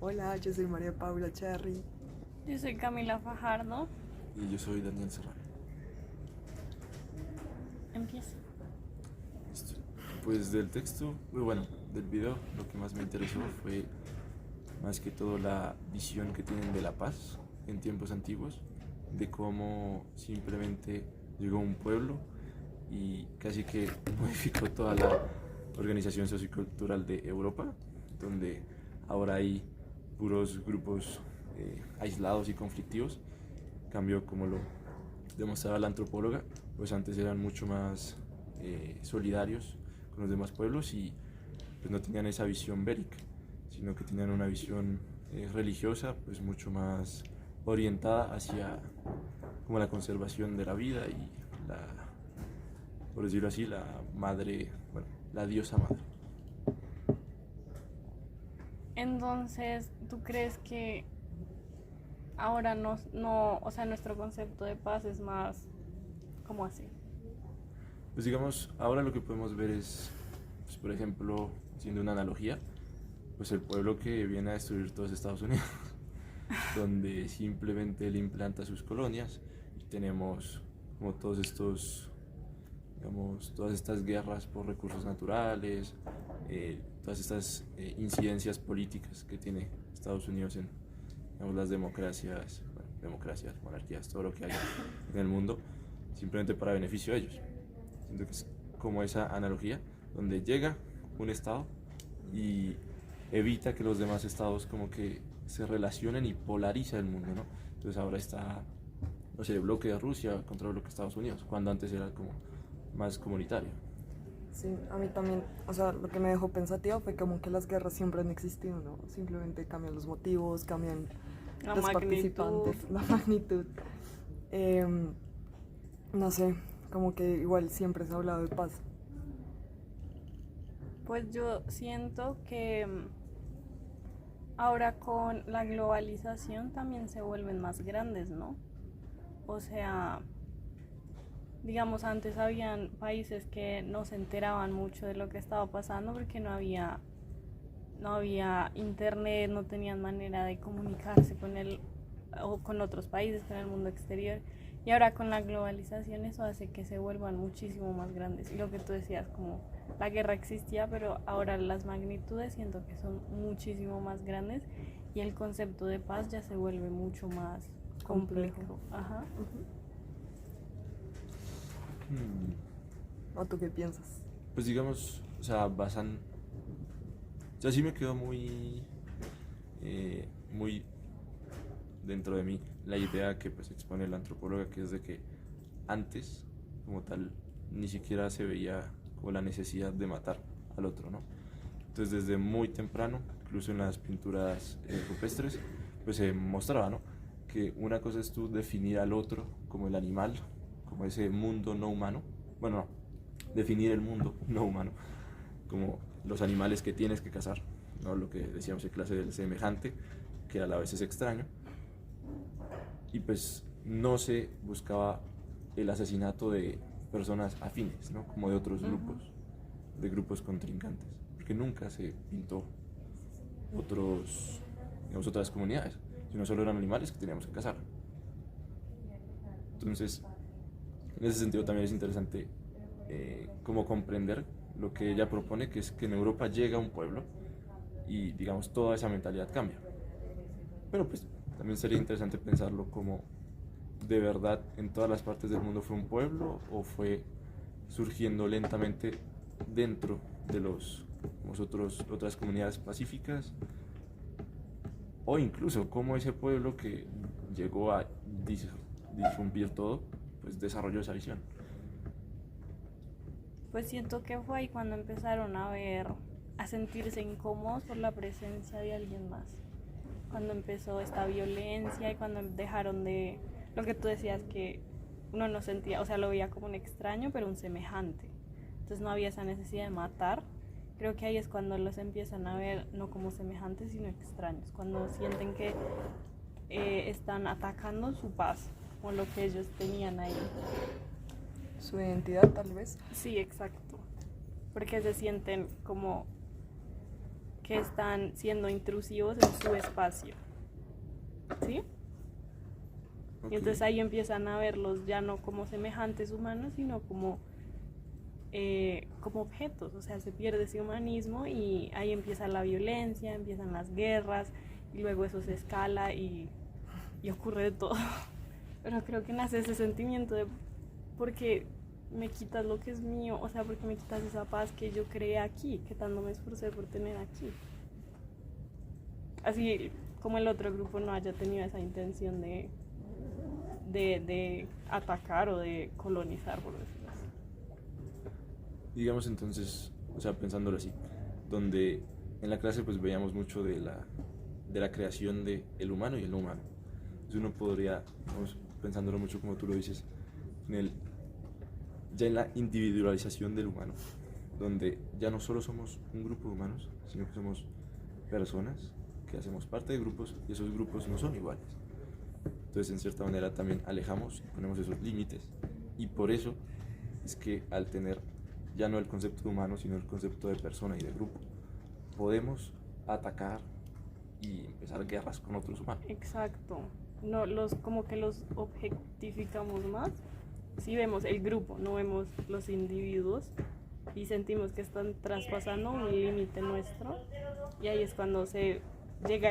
Hola, yo soy María Paula Cherry. Yo soy Camila Fajardo. Y yo soy Daniel Serrano. Empieza. Pues del texto, muy bueno, del video, lo que más me interesó fue más que todo la visión que tienen de la paz en tiempos antiguos, de cómo simplemente llegó un pueblo y casi que modificó toda la organización sociocultural de Europa, donde ahora hay puros grupos aislados y conflictivos. Cambio, como lo demostraba la antropóloga, pues antes eran mucho más solidarios con los demás pueblos y pues no tenían esa visión bélica, sino que tenían una visión religiosa, pues mucho más orientada hacia como la conservación de la vida y la, por decirlo así, la madre, bueno, la diosa madre. Entonces, ¿tú crees que ahora o sea, nuestro concepto de paz es más, ¿cómo así? Pues digamos, ahora lo que podemos ver es, pues, por ejemplo, haciendo una analogía, pues el pueblo que viene a destruir todos Estados Unidos, donde simplemente él implanta sus colonias y tenemos como todos estos, digamos, todas estas guerras por recursos naturales, todas estas incidencias políticas que tiene Estados Unidos en, digamos, las democracias, bueno, democracias, monarquías, todo lo que hay en el mundo, simplemente para beneficio de ellos. Siento que es como esa analogía donde llega un estado y evita que los demás estados como que se relacionen y polariza el mundo, ¿no? Entonces ahora está, no sé, el bloque de Rusia contra el bloque de Estados Unidos, cuando antes era como más comunitario. Sí, a mí también, o sea, lo que me dejó pensativa fue como que las guerras siempre han existido, ¿no? Simplemente cambian los motivos, cambian La los magnitud. participantes, la magnitud. Em, no sé, como que igual siempre se ha hablado de paz. Pues yo siento que ahora con la globalización también se vuelven más grandes, ¿no? O sea, digamos, antes habían países que no se enteraban mucho de lo que estaba pasando porque no había internet, no tenían manera de comunicarse con el o con otros países, con el mundo exterior. Y ahora con la globalización eso hace que se vuelvan muchísimo más grandes. Y lo que tú decías, como la guerra existía, pero ahora las magnitudes siento que son muchísimo más grandes y el concepto de paz ya se vuelve mucho más complejo. Ajá. ¿O tú qué piensas? Pues digamos, o sea, basan, o sea, sí me quedó muy dentro de mí la idea que pues expone la antropóloga, que es de que antes, como tal, ni siquiera se veía como la necesidad de matar al otro, ¿no? Entonces desde muy temprano, incluso en las pinturas rupestres, pues se mostraba, ¿no? Que una cosa es tú definir al otro como el animal, como ese mundo no humano, bueno, no, definir el mundo no humano, como los animales que tienes que cazar, ¿no? Lo que decíamos en clase del semejante, que a la vez es extraño, y pues no se buscaba el asesinato de personas afines, ¿no? Como de otros grupos, de grupos contrincantes, porque nunca se pintó digamos, otras comunidades, sino solo eran animales que teníamos que cazar. Entonces, en ese sentido también es interesante cómo comprender lo que ella propone, que es que en Europa llega un pueblo y, digamos, toda esa mentalidad cambia. Pero pues también sería interesante pensarlo como de verdad en todas las partes del mundo fue un pueblo o fue surgiendo lentamente dentro de otras comunidades pacíficas, o incluso cómo ese pueblo que llegó a disrumpir todo, pues desarrolló esa visión. Pues siento que fue ahí cuando empezaron a sentirse incómodos por la presencia de alguien más. Cuando empezó esta violencia y cuando dejaron de, lo que tú decías, que uno no sentía, o sea, lo veía como un extraño, pero un semejante. Entonces no había esa necesidad de matar. Creo que ahí es cuando los empiezan a ver no como semejantes, sino extraños. Cuando sienten que están atacando su paz, o lo que ellos tenían ahí. Su identidad, tal vez. Sí, exacto. Porque se sienten como que están siendo intrusivos en su espacio. ¿Sí? Ok. Y entonces ahí empiezan a verlos ya no como semejantes humanos, sino como objetos. O sea, se pierde ese humanismo y ahí empieza la violencia, empiezan las guerras y luego eso se escala y ocurre de todo. Pero creo que nace ese sentimiento de porque me quitas lo que es mío, o sea, porque me quitas esa paz que yo creé aquí, que tanto me esforcé por tener aquí. Así como el otro grupo no haya tenido esa intención de atacar o de colonizar, por decirlo así. Digamos entonces, o sea, pensándolo así, donde en la clase pues veíamos mucho de la creación del humano y el no humano. Entonces uno podría, vamos, pensándolo mucho como tú lo dices, ya en la individualización del humano, donde ya no solo somos un grupo de humanos, sino que somos personas que hacemos parte de grupos y esos grupos no son iguales. Entonces, en cierta manera, también alejamos y ponemos esos límites. Y por eso es que al tener ya no el concepto de humano, sino el concepto de persona y de grupo, podemos atacar y empezar guerras con otros humanos. Exacto. No, como que los objetificamos más. Si vemos el grupo, no vemos los individuos y sentimos que están traspasando un límite nuestro y ahí es cuando se llega